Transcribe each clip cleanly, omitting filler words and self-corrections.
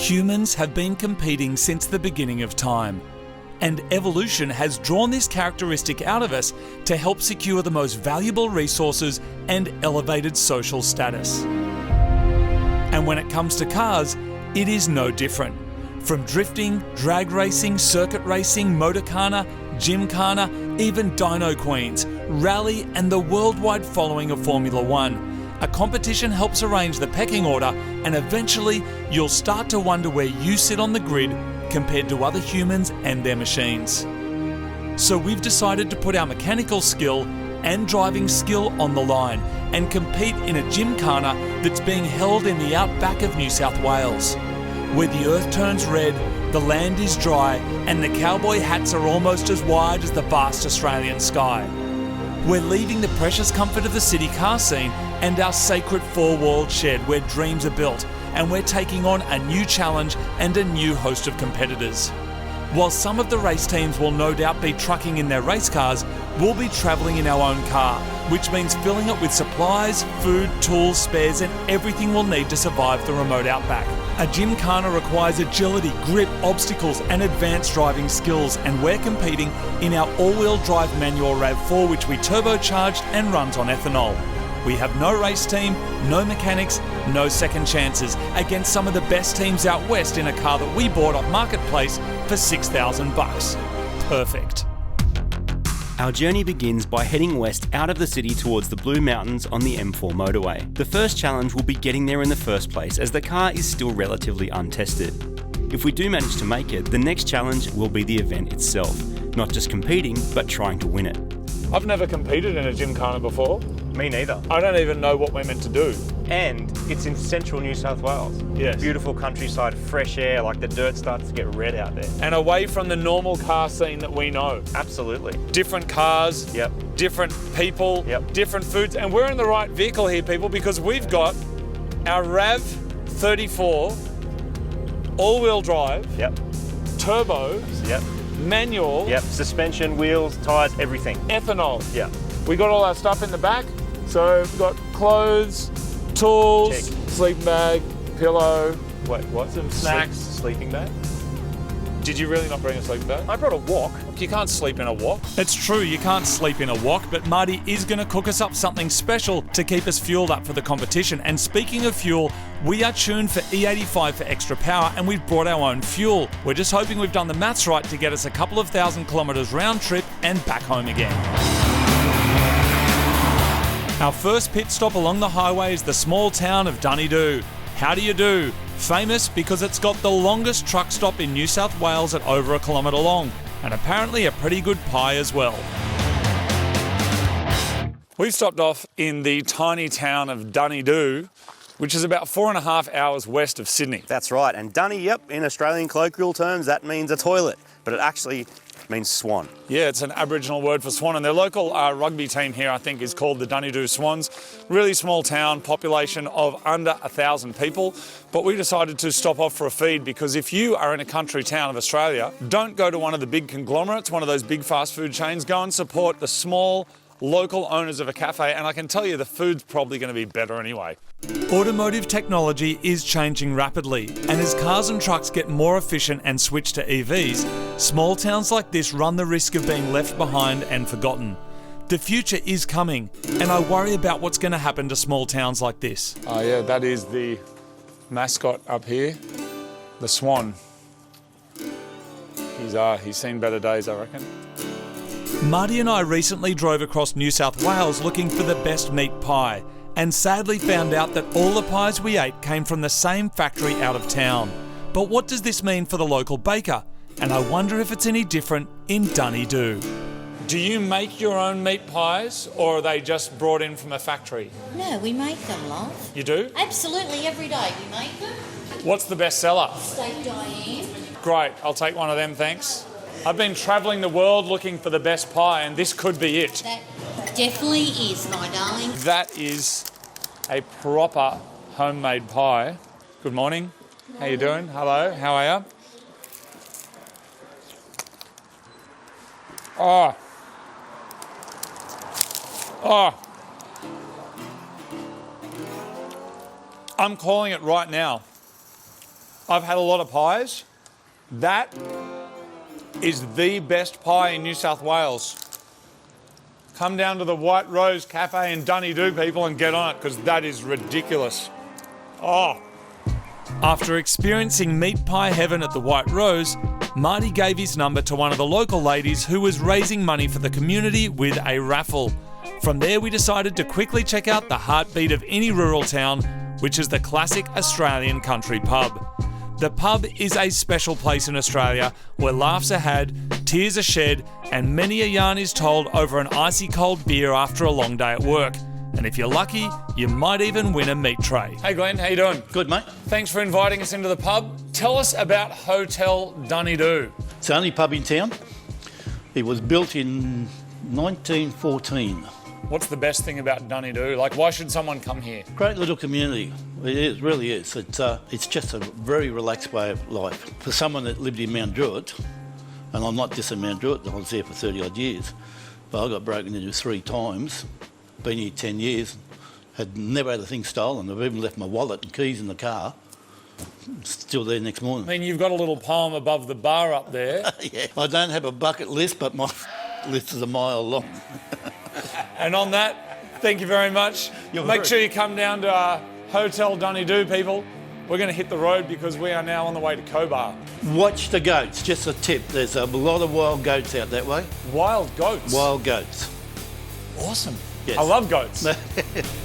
Humans have been competing since the beginning of time, and evolution has drawn this characteristic out of us to help secure the most valuable resources and elevated social status. And when it comes to cars, it is no different. From drifting, drag racing, circuit racing, motorkhana, Gymkhana, even Dyno Queens, rally and the worldwide following of Formula One. A competition helps arrange the pecking order, and eventually you'll start to wonder where you sit on the grid compared to other humans and their machines. So we've decided to put our mechanical skill and driving skill on the line and compete in a Gymkhana that's being held in the outback of New South Wales, where the earth turns red, the land is dry, and the cowboy hats are almost as wide as the vast Australian sky. We're leaving the precious comfort of the city car scene and our sacred four-walled shed where dreams are built, and we're taking on a new challenge and a new host of competitors. While some of the race teams will no doubt be trucking in their race cars, we'll be travelling in our own car, which means filling it with supplies, food, tools, spares, and everything we'll need to survive the remote outback. A Gymkhana requires agility, grip, obstacles, and advanced driving skills, and we're competing in our all-wheel drive manual Rav4, which we turbocharged and runs on ethanol. We have no race team, no mechanics, no second chances against some of the best teams out west in a car that we bought off Marketplace for $6,000. Perfect. Our journey begins by heading west out of the city towards the Blue Mountains on the M4 motorway. The first challenge will be getting there in the first place, as the car is still relatively untested. If we do manage to make it, the next challenge will be the event itself. Not just competing, but trying to win it. I've never competed in a Gymkhana before. Me neither. I don't even know what we're meant to do. And it's in central New South Wales. Yes. Beautiful countryside, fresh air, like the dirt starts to get red out there. And away from the normal car scene that we know. Absolutely. Different cars, Yep. different people, Yep. different foods. And we're in the right vehicle here, people, because we've got our Rav4 all-wheel drive, Yep. turbo, Yep. manual, Yep. Suspension, wheels, tyres, everything. ethanol. Yep. We got all our stuff in the back. So we've got clothes, tools, Check. sleeping bag, pillow, wait, what? Some snacks. Sleeping bag. Did you really not bring a sleeping bag? I brought a wok. You can't sleep in a wok. It's true, you can't sleep in a wok, but Marty is going to cook us up something special to keep us fueled up for the competition. And speaking of fuel, we are tuned for E85 for extra power, and we've brought our own fuel. We're just hoping we've done the maths right to get us a couple of 1,000 kilometres round trip and back home again. Our first pit stop along the highway is the small town of Dunedoo. How do you do? Famous because it's got the longest truck stop in New South Wales at over 1 kilometre long, and apparently a pretty good pie as well. We've stopped off in the tiny town of Dunedoo, which is about 4.5 hours west of Sydney. That's right. And Dunny, yep, in Australian colloquial terms, that means a toilet. But it actually means swan. Yeah, it's an Aboriginal word for swan, and their local rugby team here, I think, is called the Dunedoo Swans. Really small town, population of under 1,000 people, but we decided to stop off for a feed because if you are in a country town of Australia, don't go to one of the big conglomerates, one of those big fast food chains. Go and support the small local owners of a cafe, and I can tell you the food's probably going to be better anyway. Automotive technology is changing rapidly, and as cars and trucks get more efficient and switch to EVs, small towns like this run the risk of being left behind and forgotten. The future is coming, and I worry about what's going to happen to small towns like this. Oh yeah, that is the mascot up here, the swan. He's seen better days, I reckon. Marty and I recently drove across New South Wales looking for the best meat pie, and sadly found out that all the pies we ate came from the same factory out of town. But what does this mean for the local baker? And I wonder if it's any different in Dunedoo. Do you make your own meat pies, or are they just brought in from a factory? No, we make them, love. You do? Absolutely, every day we make them. What's the best seller? Steak Diane. Great, I'll take one of them, thanks. I've been travelling the world looking for the best pie, and this could be it. That definitely is, my darling. That is a proper homemade pie. Good morning. How you doing? Hello, how are you? Oh. I'm calling it right now. I've had a lot of pies. That is the best pie in New South Wales. Come down to the White Rose Cafe in Dunedoo, people, and get on it, because that is ridiculous. Oh. After experiencing meat pie heaven at the White Rose, Marty gave his number to one of the local ladies who was raising money for the community with a raffle. From there, we decided to quickly check out the heartbeat of any rural town, which is the classic Australian country pub. The pub is a special place in Australia where laughs are had, tears are shed, and many a yarn is told over an icy cold beer after a long day at work. And if you're lucky, you might even win a meat tray. Hey Glenn, how you doing? Good, mate. Thanks for inviting us into the pub. Tell us about Hotel Dunedoo. It's the only pub in town. It was built in 1914. What's the best thing about Dunedoo? Like, why should someone come here? Great little community. It is, really is. It's just a very relaxed way of life. For someone that lived in Mount Druitt, and I'm not just in Mount Druitt, I was there for 30 odd years, but I got broken into 3 times, been here 10 years, had never had a thing stolen. I've even left my wallet and keys in the car. Still there next morning. I mean, you've got a little poem above the bar up there. Yeah. I don't have a bucket list, but my list is a mile long. And on that, thank you very much. Make sure you come down to Hotel Dunedoo, people. We're going to hit the road because we are now on the way to Cobar. Watch the goats, just a tip. There's a lot of wild goats out that way. Wild goats? Wild goats. Awesome. Yes. I love goats.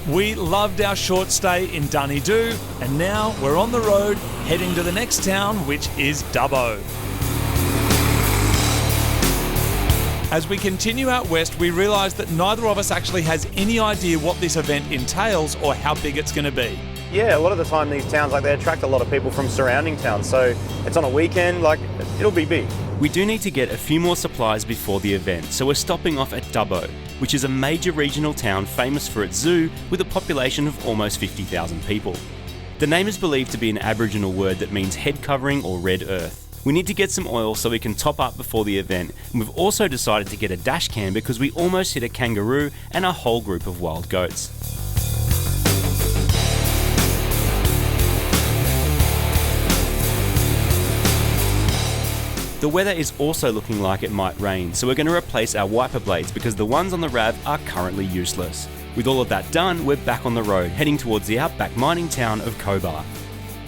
We loved our short stay in Dunedoo, and now we're on the road heading to the next town, which is Dubbo. As we continue out west, we realise that neither of us actually has any idea what this event entails or how big it's going to be. Yeah, a lot of the time these towns, like, they attract a lot of people from surrounding towns, so it's on a weekend, like, it'll be big. We do need to get a few more supplies before the event, so we're stopping off at Dubbo, which is a major regional town famous for its zoo with a population of almost 50,000 people. The name is believed to be an Aboriginal word that means head covering or red earth. We need to get some oil so we can top up before the event, and we've also decided to get a dash cam because we almost hit a kangaroo and a whole group of wild goats. The weather is also looking like it might rain, so we're going to replace our wiper blades because the ones on the RAV are currently useless. With all of that done, we're back on the road, heading towards the outback mining town of Cobar.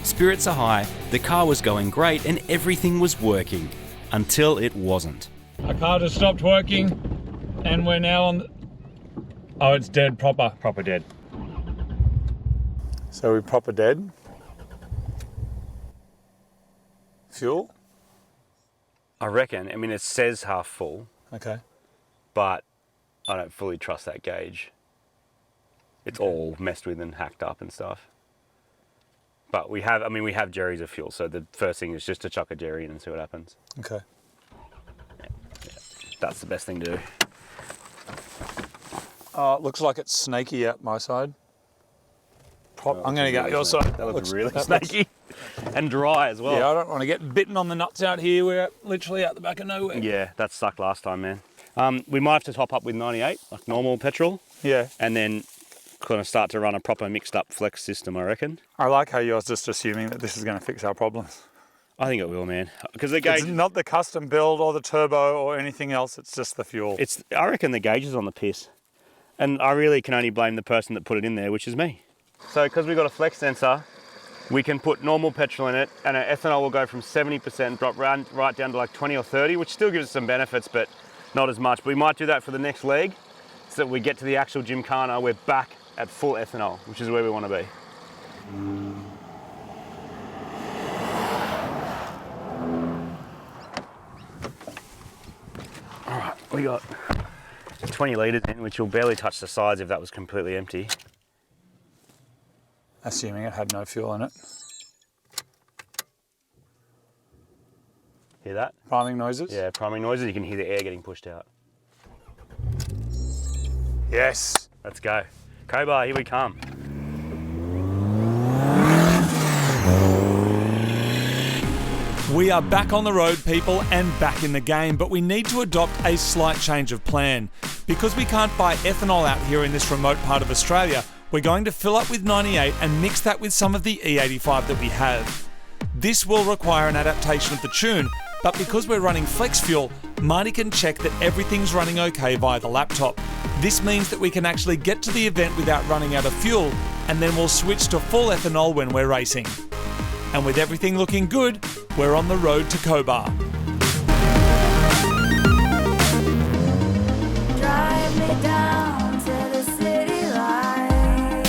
Spirits are high, the car was going great and everything was working. Until it wasn't. Our car just stopped working and we're now on... Oh, it's dead proper. Proper dead. So we're proper dead. Fuel? I reckon. I mean, it says half full, Okay. but I don't fully trust that gauge. It's all messed with and hacked up and stuff. But we have jerrys of fuel, so the first thing is just to chuck a jerry in and see what happens. Okay. Yeah. That's the best thing to do. Oh, it looks like it's snaky out my side. I'm going to go your side. That looks really snaky and dry as well. Yeah, I don't want to get bitten on the nuts out here. We're literally out the back of nowhere. Yeah, that sucked last time, man. We might have to top up with 98, like normal petrol. Yeah. And then kind of start to run a proper mixed up flex system, I reckon. I like how you're just assuming that this is going to fix our problems. I think it will, man. Because the gauge... It's not the custom build or the turbo or anything else, it's just the fuel. I reckon the gauge is on the piss. And I really can only blame the person that put it in there, which is me. So because we've got a flex sensor, we can put normal petrol in it and our ethanol will go from 70% drop right down to like 20 or 30, which still gives us some benefits, but not as much. But we might do that for the next leg so that we get to the actual Gymkhana, we're back at full ethanol, which is where we want to be. All right, we got 20 litres in, which will barely touch the sides if that was completely empty. Assuming it had no fuel in it. Hear that? Priming noises? Yeah, priming noises. You can hear the air getting pushed out. Yes. Let's go. Cobar, here we come. We are back on the road, people, and back in the game, but we need to adopt a slight change of plan. Because we can't buy ethanol out here in this remote part of Australia, we're going to fill up with 98 and mix that with some of the E85 that we have. This will require an adaptation of the tune, but because we're running flex fuel, Marty can check that everything's running okay via the laptop. This means that we can actually get to the event without running out of fuel, and then we'll switch to full ethanol when we're racing. And with everything looking good, we're on the road to Cobar. Drive me down to the city light.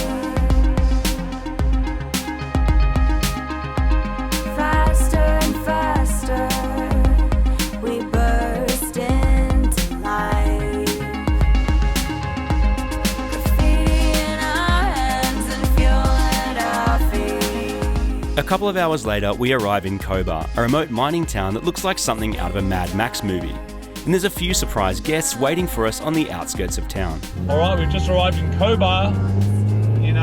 Faster and faster, we burst into life. Graffiti in our hands and fuel at our feet. A couple of hours later, we arrive in Cobar, a remote mining town that looks like something out of a Mad Max movie. And there's a few surprise guests waiting for us on the outskirts of town. All right, we've just arrived in Cobar in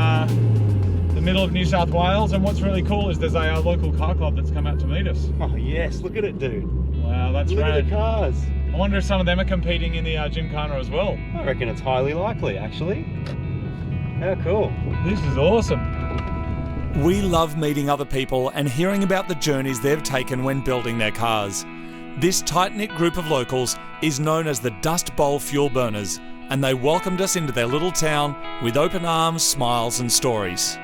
the middle of New South Wales, and what's really cool is there's a local car club that's come out to meet us. Oh yes, look at it, dude. Wow, that's Look rad. at the cars. I wonder if some of them are competing in the Gymkhana as well. I reckon it's highly likely, actually. How cool. This is awesome. We love meeting other people and hearing about the journeys they've taken when building their cars. This tight-knit group of locals is known as the Dust Bowl Fuel Burners, and they welcomed us into their little town with open arms, smiles and stories.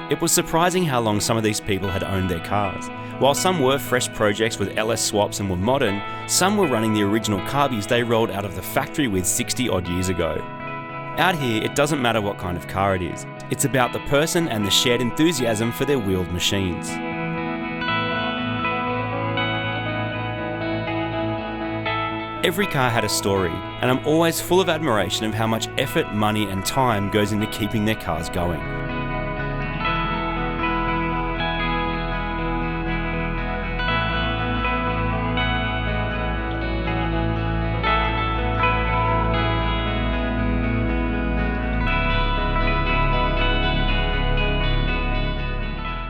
It was surprising how long some of these people had owned their cars. While some were fresh projects with LS swaps and were modern, some were running the original carbies they rolled out of the factory with 60 odd years ago. Out here, it doesn't matter what kind of car it is. It's about the person and the shared enthusiasm for their wheeled machines. Every car had a story, and I'm always full of admiration of how much effort, money and time goes into keeping their cars going.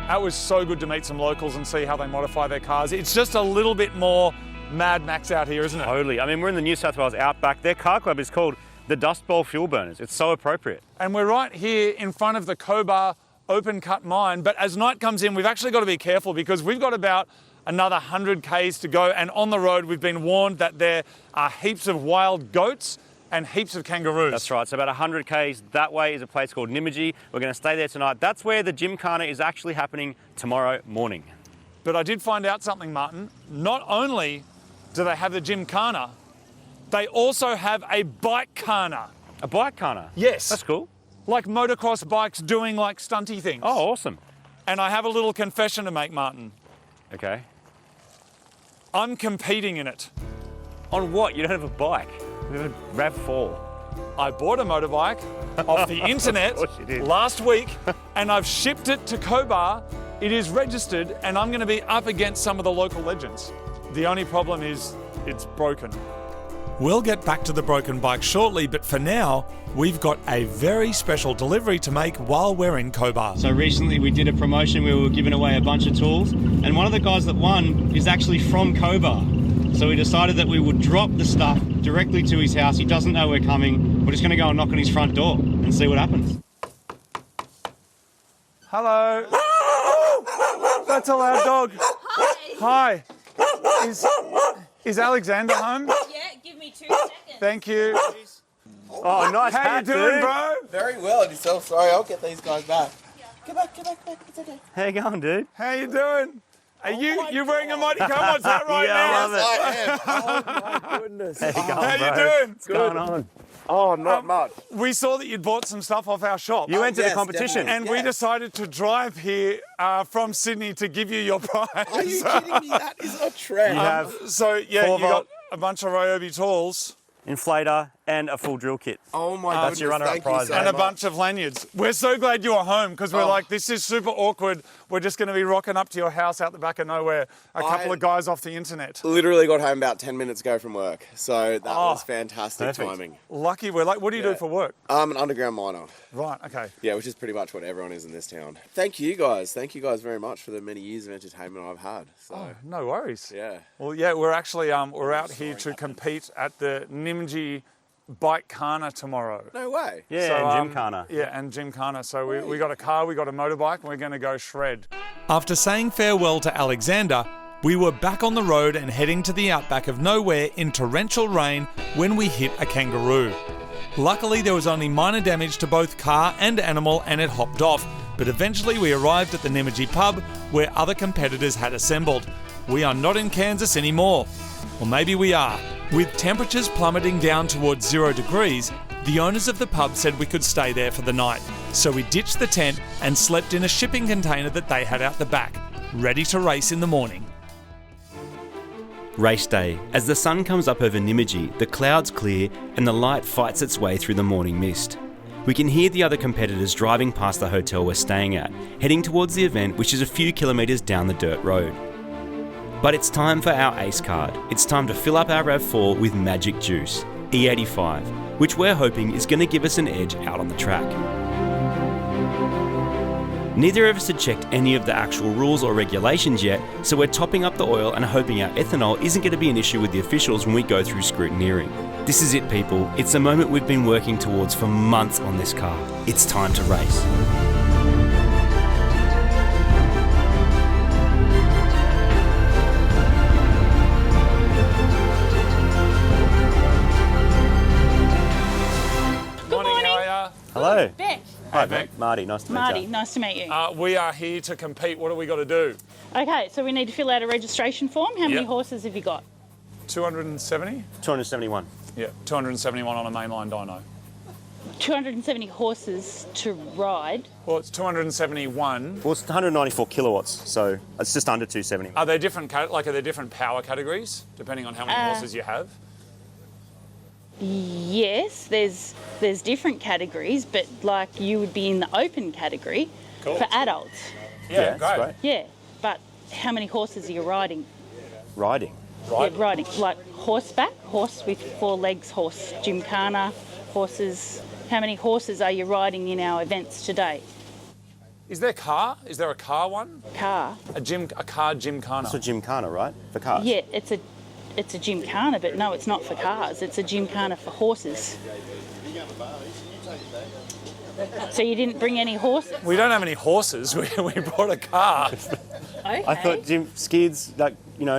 That was so good to meet some locals and see how they modify their cars. It's just a little bit more Mad Max out here, isn't it? Totally. I mean, we're in the New South Wales outback. Their car club is called the Dust Bowl Fuel Burners. It's so appropriate. And we're right here in front of the Cobar open cut mine. But as night comes in, we've actually got to be careful because we've got about another 100 Ks to go. And on the road, we've been warned that there are heaps of wild goats and heaps of kangaroos. That's right. So about 100 Ks that way is a place called Nymagee. We're going to stay there tonight. That's where the Gymkhana is actually happening tomorrow morning. But I did find out something, Martin. Not only do they have the Gymkhana, they also have a bike-khana. A bike-khana? Yes. That's cool. Like motocross bikes doing like stunty things. Oh, awesome. And I have a little confession to make, Martin. Okay. I'm competing in it. On what? You don't have a bike. We have a Rav4. I bought a motorbike off the internet Of course you did. last week and I've shipped it to Cobar. It is registered and I'm going to be up against some of the local legends. The only problem is it's broken. We'll get back to the broken bike shortly, but for now, we've got a very special delivery to make while we're in Cobar. So recently we did a promotion where we were giving away a bunch of tools, and one of the guys that won is actually from Cobar. So we decided that we would drop the stuff directly to his house. He doesn't know we're coming. We're just going to go and knock on his front door and see what happens. Hello. That's a loud dog. Hi. Is Alexander home? Yeah, give me 2 seconds. Thank you. Oh, nice How you hat, doing, dude. bro? Very well, and yourself. Sorry, I'll get these guys back. Get back. It's okay. How you going, dude? How you doing? Are you wearing a Mighty Comar's hat right Yeah, now? I love it. I am. Oh my goodness. How you going, How you bro? doing? What's going on? Oh, not much. We saw that you'd bought some stuff off our shop. You went to the yes, competition. definitely. and we Yes. decided to drive here from Sydney to give you your prize. Are you kidding me? That is a trend. You have So, yeah, 4 you got volt. a bunch of Ryobi tools inflator and a full drill kit. Oh my That's goodness. your runner-up Thank prize, you so and a much. bunch of lanyards. We're so glad you were home because we're Oh. like, this is super awkward. We're just going to be rocking up to your house out the back of nowhere, a couple of guys off the internet. Literally got home about 10 minutes ago from work, so that Oh, was fantastic perfect. timing. Lucky we're like, what do you do Yeah. for work? I'm an underground miner. Right, okay. Yeah, which is pretty much what everyone is in this town. Thank you guys. Thank you guys very much for the many years of entertainment I've had. So, Oh, no worries. yeah. Well, yeah, we're actually we're out here to compete at the Nymagee Bikehana tomorrow. No way. Yeah, So, and Gymkhana. Yeah, and Gymkhana. So we got a car, we got a motorbike, and we're going to go shred. After saying farewell to Alexander, we were back on the road and heading to the outback of nowhere in torrential rain when we hit a kangaroo. Luckily, there was only minor damage to both car and animal and it hopped off, but eventually we arrived at the Nymagee pub where other competitors had assembled. We are not in Kansas anymore. Or maybe we are. With temperatures plummeting down towards 0 degrees, the owners of the pub said we could stay there for the night. So we ditched the tent and slept in a shipping container that they had out the back, ready to race in the morning. Race day. As the sun comes up over Nymagee, the clouds clear and the light fights its way through the morning mist. We can hear the other competitors driving past the hotel we're staying at, heading towards the event, which is a few kilometres down the dirt road. But it's time for our ace card. It's time to fill up our Rav4 with magic juice, E85, which we're hoping is going to give us an edge out on the track. Neither of us had checked any of the actual rules or regulations yet, so we're topping up the oil and hoping our ethanol isn't going to be an issue with the officials when we go through scrutineering. This is it, people. It's the moment we've been working towards for months on this car. It's time to race. Hello. Beck. Hi, Beck. Marty, nice to meet Marty, you. nice to meet you. We are here to compete. What do we got to do? Okay, so we need to fill out a registration form. How many Yep. horses have you got? 270? 271. Yeah, 271 on a mainline dyno. 270 horses to ride. Well, it's 271. Well, it's 194 kilowatts, so it's just under 270. Are there different are there different power categories depending on how many horses you have? Yes, there's different categories, but like you would be in the open category for adults. Yeah, that's great. Yeah, but how many horses are you riding? Riding. Right. Yeah, riding. Like horseback, horse with 4 legs, horse, Gymkhana, horses. How many horses are you riding in our events today? Is there a car? Is there a car one? Car. A car Gymkhana. It's a Gymkhana, right? For cars? Yeah, it's a Gymkhana, but no, it's not for cars. It's a Gymkhana for horses. So you didn't bring any horses? We don't have any horses. We brought a car. Okay. I thought skids, like,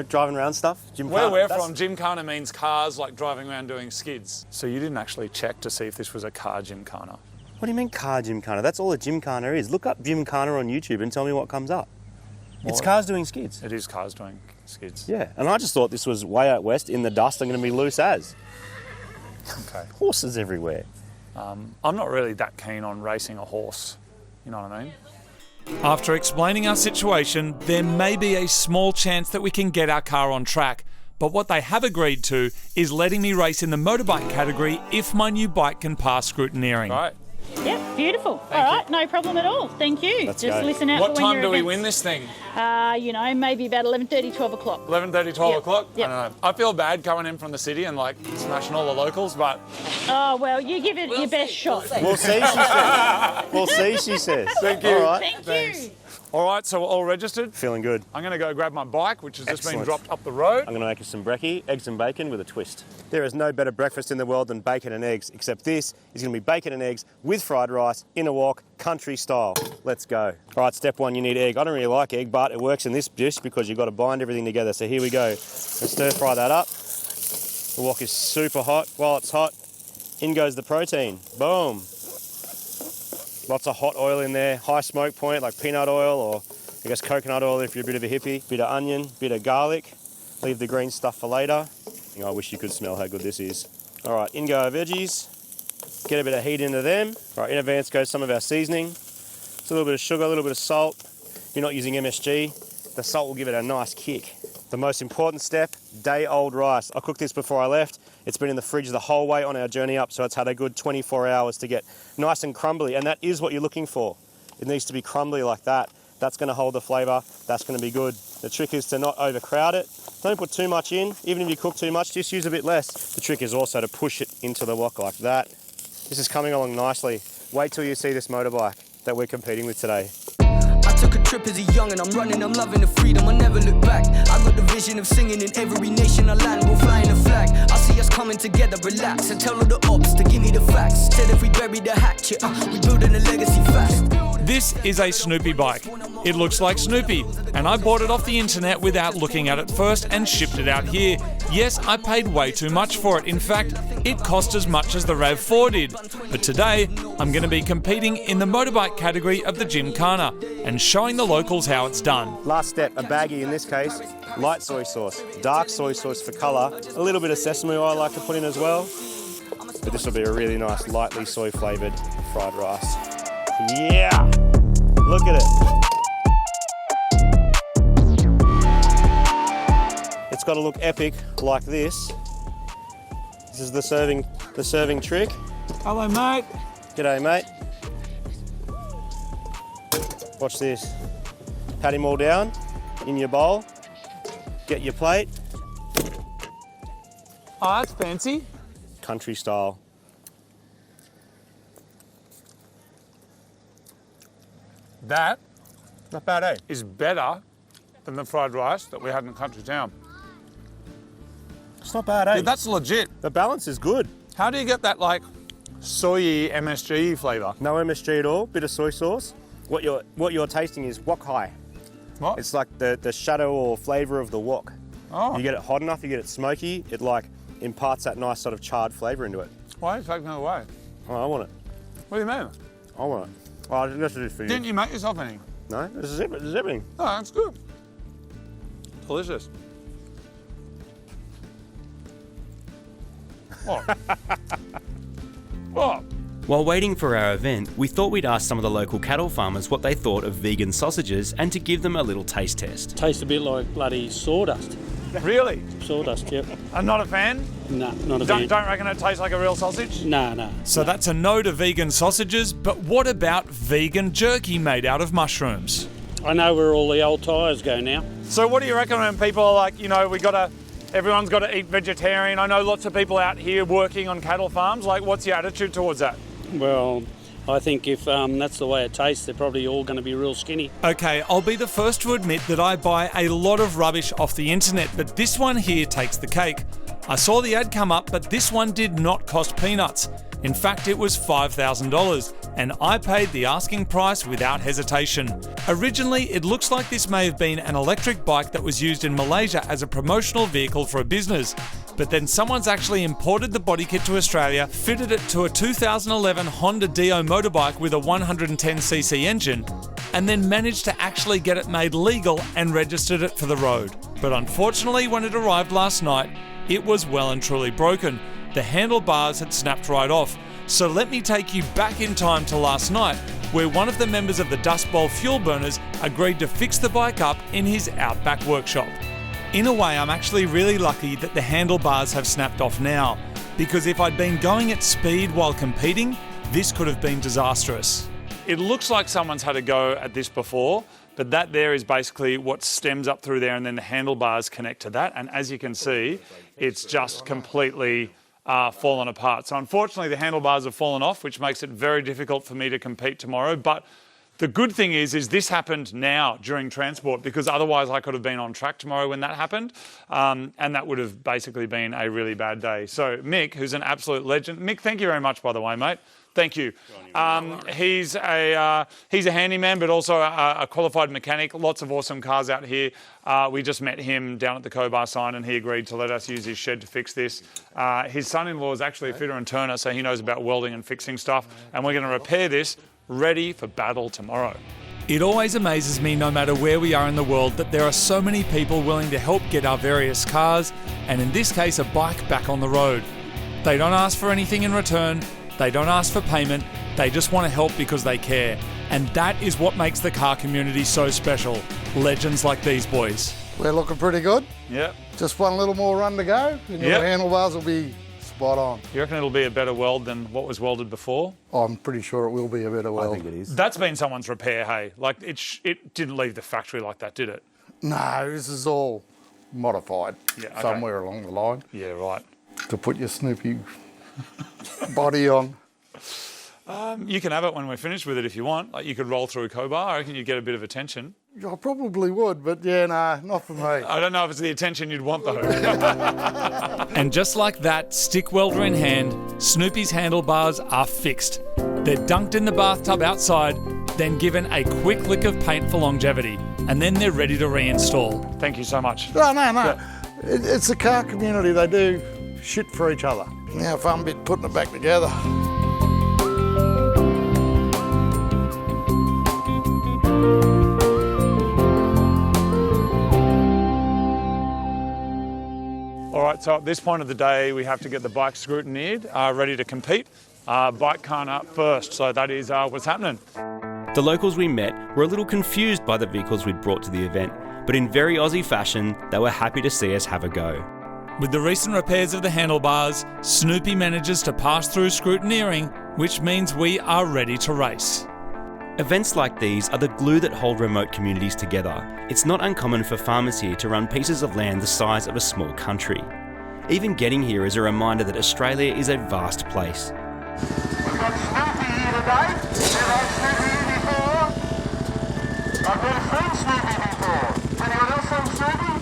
driving around stuff. Gymkhana. Where we're from, Gymkhana means cars, like driving around doing skids. So you didn't actually check to see if this was a car Gymkhana. What do you mean car Gymkhana? That's all a Gymkhana is. Look up Gymkhana on YouTube and tell me what comes up. It's cars doing skids. It is cars doing skids. Yeah, and I just thought this was way out west in the dust. I'm going to be loose as. Okay. Horses everywhere. I'm not really that keen on racing a horse. You know what I mean? After explaining our situation, there may be a small chance that we can get our car on track. But what they have agreed to is letting me race in the motorbike category if my new bike can pass scrutineering. Right. Yep, beautiful. All right, no problem at all. Thank you. Let's Just go. listen out What for when time your do we events. win this thing? Maybe about 11:30, 12 o'clock. 11:30, 12 Yep. o'clock? Yep. I don't know. I feel bad coming in from the city and smashing all the locals, but Oh, well, you give it your best shot. We'll see, she says. We'll see, she says. Thank you. All right. Thank you. all right, so we're all registered. Feeling good. I'm going to go grab my bike, which has just been Excellent. dropped up the road. I'm going to make us some brekkie, eggs and bacon with a twist. There is no better breakfast in the world than bacon and eggs, except this is going to be bacon and eggs with fried rice in a wok, country style. Let's go. All right, step 1, you need egg. I don't really like egg, but it works in this dish because you've got to bind everything together. So here we go. Let's stir fry that up. The wok is super hot. While it's hot, in goes the protein. Boom. Lots of hot oil in there, high smoke point like peanut oil or I guess coconut oil if you're a bit of a hippie. Bit of onion, bit of garlic. Leave the green stuff for later. I wish you could smell how good this is. All right, in go our veggies. Get a bit of heat into them. All right, in advance goes some of our seasoning. It's a little bit of sugar, a little bit of salt. If you're not using MSG, the salt will give it a nice kick. The most important step, day-old rice. I cooked this before I left. It's been in the fridge the whole way on our journey up, so it's had a good 24 hours to get nice and crumbly, and that is what you're looking for. It needs to be crumbly like that. That's going to hold the flavour. That's going to be good. The trick is to not overcrowd it. Don't put too much in. Even if you cook too much, just use a bit less. The trick is also to push it into the wok like that. This is coming along nicely. Wait till you see this motorbike that we're competing with today. I took a trip as a young and I'm running, I'm loving the freedom, I never look back. I got the vision of singing in every nation I land, we'll fly in a flag. I see us coming together, relax, and tell all the ops to give me the facts. Said if we bury the hatchet, we building a legacy fast. This is a Snoopy bike. It looks like Snoopy, and I bought it off the internet without looking at it first and shipped it out here. Yes, I paid way too much for it. In fact, it cost as much as the Rav4 did. But today, I'm going to be competing in the motorbike category of the Gymkhana and showing the locals how it's done. Last step, a baggie in this case, light soy sauce, dark soy sauce for colour, a little bit of sesame oil I like to put in as well. But this will be a really nice, lightly soy flavoured fried rice. Yeah! Look at it. It's got to look epic like this. This is the serving trick. Hello, mate. G'day, mate. Watch this. Pat him all down in your bowl. Get your plate. Oh, that's fancy. Country style. That Not bad, eh? is better than the fried rice that we had in Country Town. It's not bad, eh? Yeah, that's legit. The balance is good. How do you get that, like, soy MSG flavour? No MSG at all. Bit of soy sauce. What you're tasting is wok hai. What? It's like the shadow or flavour of the wok. Oh. You get it hot enough, you get it smoky. It like imparts that nice sort of charred flavour into it. Why are you taking it away? Oh, I want it. What do you mean? I want it. Oh, this is for you. Didn't you make yourself any? No, this is everything. Oh, that's good. Delicious. Oh. Oh. While waiting for our event, we thought we'd ask some of the local cattle farmers what they thought of vegan sausages and to give them a little taste test. Tastes a bit like bloody sawdust. Really? Sawdust, yep. I'm not a fan? No, not a fan. Don't reckon it tastes like a real sausage? No. So that's a no to vegan sausages, but what about vegan jerky made out of mushrooms? I know where all the old tyres go now. So what do you reckon when people are like, everyone's got to eat vegetarian? I know lots of people out here working on cattle farms. Like, what's your attitude towards that? Well, I think if that's the way it tastes, they're probably all going to be real skinny. Okay, I'll be the first to admit that I buy a lot of rubbish off the internet, but this one here takes the cake. I saw the ad come up, but this one did not cost peanuts. In fact, it was $5,000, and I paid the asking price without hesitation. Originally, it looks like this may have been an electric bike that was used in Malaysia as a promotional vehicle for a business. But then someone's actually imported the body kit to Australia, fitted it to a 2011 Honda Dio motorbike with a 110cc engine, and then managed to actually get it made legal and registered it for the road. But unfortunately, when it arrived last night, it was well and truly broken. The handlebars had snapped right off. So let me take you back in time to last night, where one of the members of the Dust Bowl Fuel Burners agreed to fix the bike up in his outback workshop. In a way, I'm actually really lucky that the handlebars have snapped off now, because if I'd been going at speed while competing, this could have been disastrous. It looks like someone's had a go at this before, but that there is basically what stems up through there, and then the handlebars connect to that. And as you can see, it's just completely fallen apart. So unfortunately, the handlebars have fallen off, which makes it very difficult for me to compete tomorrow. But the good thing is this happened now during transport, because otherwise I could have been on track tomorrow when that happened, and that would have basically been a really bad day. So Mick, who's an absolute legend. Mick, thank you very much, by the way, mate. Thank you. He's a handyman, but also a qualified mechanic. Lots of awesome cars out here. We just met him down at the Cobar sign, and he agreed to let us use his shed to fix this. His son-in-law is actually a fitter and turner, so he knows about welding and fixing stuff. And we're going to repair this, ready for battle tomorrow. It always amazes me, no matter where we are in the world, that there are so many people willing to help get our various cars, and in this case, a bike back on the road. They don't ask for anything in return. They don't ask for payment, they just want to help because they care. And that is what makes the car community so special. Legends like these boys. We're looking pretty good. Yep. Just one little more run to go, and your handlebars will be spot on. You reckon it'll be a better weld than what was welded before? I'm pretty sure it will be a better weld. I think it is. That's been someone's repair, hey? Like, it didn't leave the factory like that, did it? No, this is all modified somewhere along the line. Yeah, right. To put your Snoopy body on. You can have it when we're finished with it if you want. Like, you could roll through Cobar. I reckon you'd get a bit of attention. I probably would, but yeah, nah, not for me. I don't know if it's the attention you'd want, though. And just like that, stick welder in hand, Snoopy's handlebars are fixed. They're dunked in the bathtub outside, then given a quick lick of paint for longevity, and then they're ready to reinstall. Thank you so much. No. It's a car community. They do shit for each other. Now, fun bit putting it back together. All right, so at this point of the day, we have to get the bike scrutineered, ready to compete. Gymkhana first, so that is what's happening. The locals we met were a little confused by the vehicles we'd brought to the event, but in very Aussie fashion, they were happy to see us have a go. With the recent repairs of the handlebars, Snoopy manages to pass through scrutineering, which means we are ready to race. Events like these are the glue that hold remote communities together. It's not uncommon for farmers here to run pieces of land the size of a small country. Even getting here is a reminder that Australia is a vast place. We've got Snoopy here today. We've had Snoopy here before. I've never seen Snoopy before. Anyone else seen Snoopy?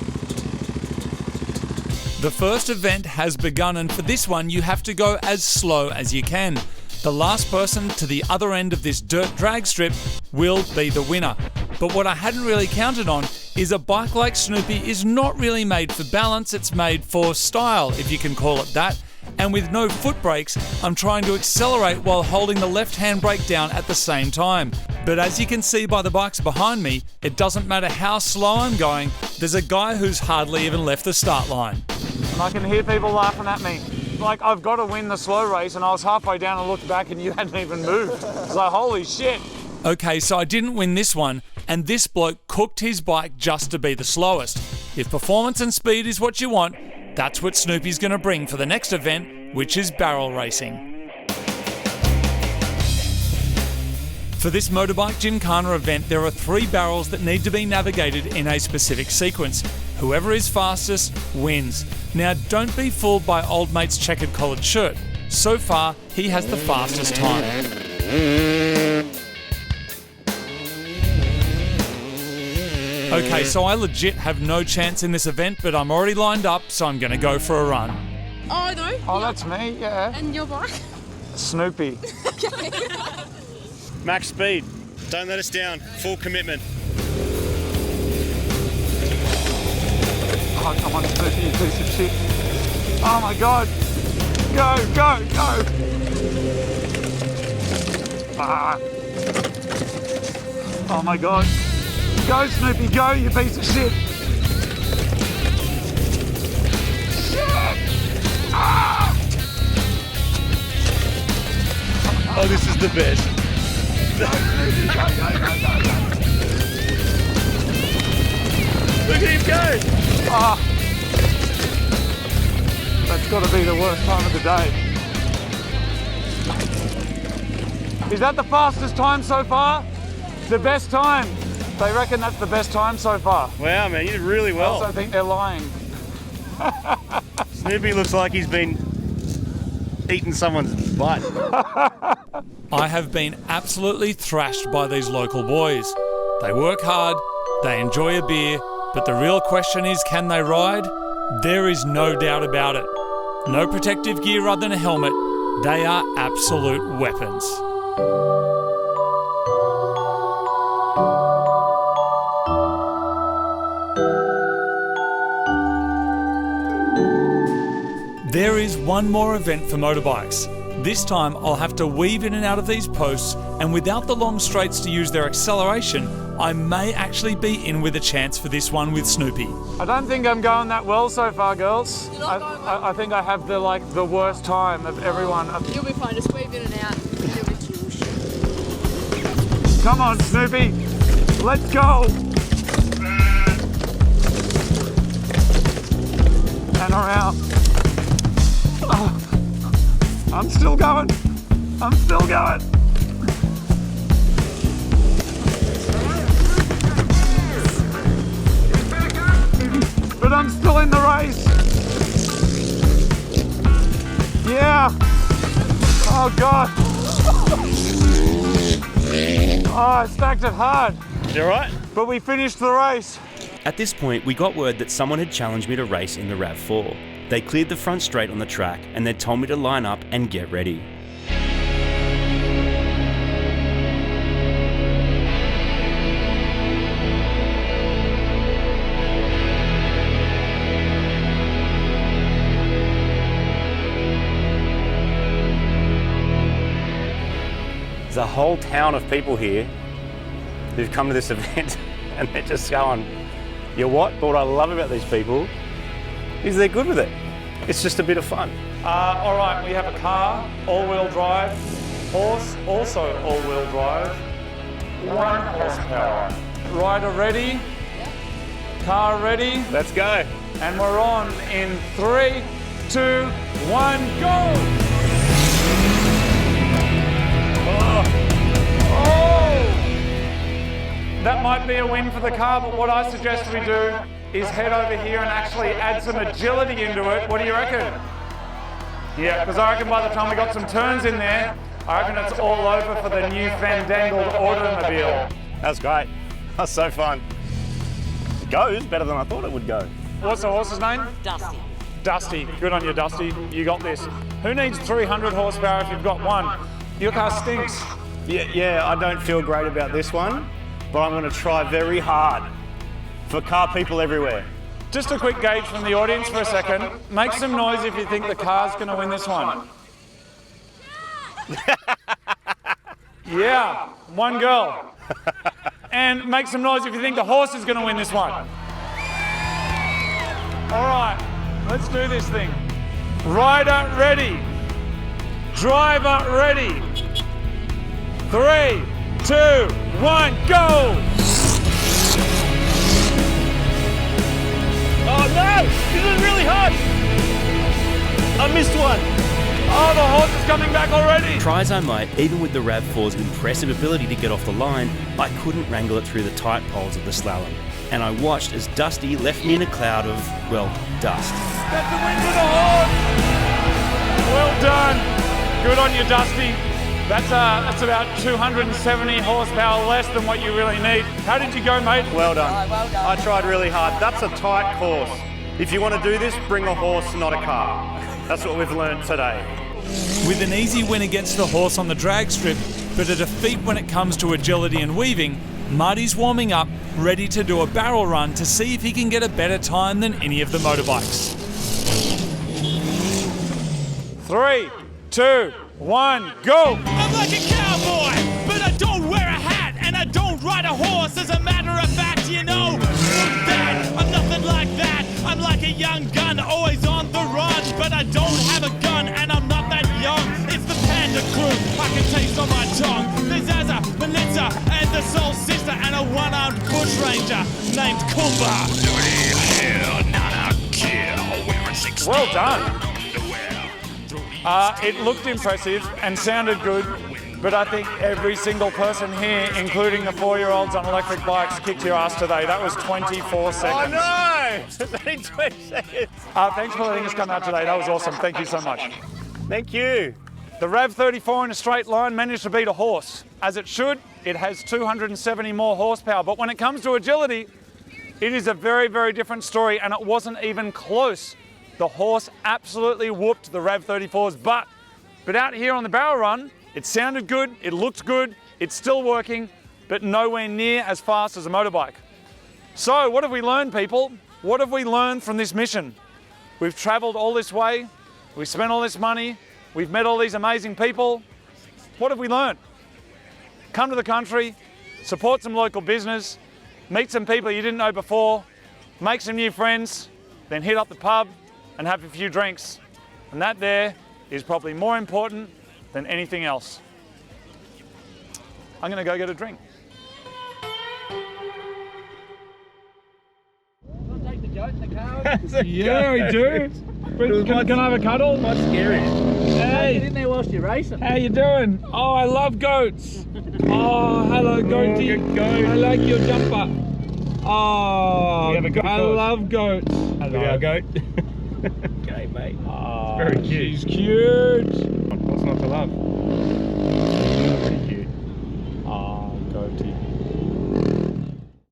The first event has begun, and for this one you have to go as slow as you can. The last person to the other end of this dirt drag strip will be the winner. But what I hadn't really counted on is a bike like Snoopy is not really made for balance, it's made for style, if you can call it that. And with no foot brakes, I'm trying to accelerate while holding the left hand brake down at the same time. But as you can see by the bikes behind me, it doesn't matter how slow I'm going, there's a guy who's hardly even left the start line. And I can hear people laughing at me. Like, I've got to win the slow race, and I was halfway down and looked back and you hadn't even moved. It's like, holy shit. Okay, so I didn't win this one, and this bloke cooked his bike just to be the slowest. If performance and speed is what you want, that's what Snoopy's going to bring for the next event, which is barrel racing. For this motorbike Gymkhana event, there are 3 barrels that need to be navigated in a specific sequence. Whoever is fastest wins. Now, don't be fooled by old mate's checkered collared shirt. So far, he has the fastest time. Okay, so I legit have no chance in this event, but I'm already lined up, so I'm going to go for a run. Oh, no. Oh, that's me, yeah. And your bike? Snoopy. Max speed. Don't let us down. Full commitment. Oh, come on, Snoopy, you piece of shit. Oh my God. Go, go, go. Ah. Oh my God. Go, Snoopy, go, you piece of shit. Shit. Ah. Oh, this is the best. Go, Snoopy, go, go, go, go, go. Look at him go. Ah. That's got to be the worst time of the day. Is that the fastest time so far? The best time? They reckon that's the best time so far. Wow, man, you did really well. I also think they're lying. Snoopy looks like he's been eating someone's butt. I have been absolutely thrashed by these local boys. They work hard, they enjoy a beer, but the real question is, can they ride? There is no doubt about it. No protective gear other than a helmet. They are absolute weapons. There is one more event for motorbikes. This time I'll have to weave in and out of these posts, and without the long straights to use their acceleration, I may actually be in with a chance for this one with Snoopy. I don't think I'm going that well so far, girls. I think I have the worst time of everyone. You'll be fine, just weave in and out. Come on, Snoopy. Let's go. And around. Oh, I'm still going. I'm still going. But I'm still in the race. Yeah. Oh God. Oh, I stacked it hard. You all right? But we finished the race. At this point, we got word that someone had challenged me to race in the Rav4. They cleared the front straight on the track and they told me to line up and get ready. There's a whole town of people here who've come to this event and they're just going, you what? But what I love about these people is they're good with it. It's just a bit of fun. All right, we have a car, all-wheel drive, horse, also all-wheel drive, 1 horsepower. Rider ready, car ready. Let's go. And we're on in 3, 2, 1, go! That might be a win for the car, but what I suggest we do is head over here and actually add some agility into it. What do you reckon? Yeah, because I reckon by the time we got some turns in there, I reckon it's all over for the new fandangled automobile. That was great. That was so fun. It goes better than I thought it would go. What's the horse's name? Dusty. Dusty. Good on you, Dusty. You got this. Who needs 300 horsepower if you've got 1? Your car stinks. Yeah, I don't feel great about this one, but I'm going to try very hard for car people everywhere. Just a quick gauge from the audience for a second. Make some noise if you think the car's going to win this one. Yeah, 1 girl. And make some noise if you think the horse is going to win this one. All right, let's do this thing. Rider ready. Driver ready. 3, 2, 1, go! Oh no! This is really hard! I missed one! Oh, the horse is coming back already! Try as I might, even with the Rav4's impressive ability to get off the line, I couldn't wrangle it through the tight poles of the slalom. And I watched as Dusty left me in a cloud of, well, dust. That's a win for the horse! Well done! Good on you, Dusty. That's about 270 horsepower less than what you really need. How did you go, mate? Well done. I tried really hard. That's a tight course. If you want to do this, bring a horse, not a car. That's what we've learned today. With an easy win against the horse on the drag strip, but a defeat when it comes to agility and weaving, Marty's warming up, ready to do a barrel run to see if he can get a better time than any of the motorbikes. 3, 2, 1, go! I'm like a cowboy, but I don't wear a hat, and I don't ride a horse. As a matter of fact, you know that I'm nothing like that. I'm like a young gun, always on the run, but I don't have a gun, and I'm not that young. It's the Panda Crew, I can taste on my tongue. There's Azza, Melissa, and the Soul Sister, and a one-armed bush ranger named Cobar. Well done. It looked impressive and sounded good, but I think every single person here, including the 4-year-olds on electric bikes, kicked your ass today. That was 24 seconds. Oh no! It's only 20 seconds. Thanks for letting us come out today. That was awesome. Thank you so much. Thank you. The Rav34 in a straight line managed to beat a horse. As it should, it has 270 more horsepower. But when it comes to agility, it is a very, very different story, and it wasn't even close. The horse absolutely whooped the Rav34's butt. But out here on the barrel run, it sounded good, it looked good, it's still working, but nowhere near as fast as a motorbike. So what have we learned, people? What have we learned from this mission? We've traveled all this way, we've spent all this money, we've met all these amazing people. What have we learned? Come to the country, support some local business, meet some people you didn't know before, make some new friends, then hit up the pub and have a few drinks. And that there is probably more important than anything else. I'm gonna go get a drink. I'll take the goat in the car. Yeah, we do. Can I have a cuddle? Quite scary. Hey, Get in there whilst you're racing. how you doing? Oh, I love goats. Oh, hello, goatee. I like your jumper. Oh, We have a goat I course. love goats. Look at our goat. Okay, mate. Oh, Very cute. She's cute. What's not to love? OT.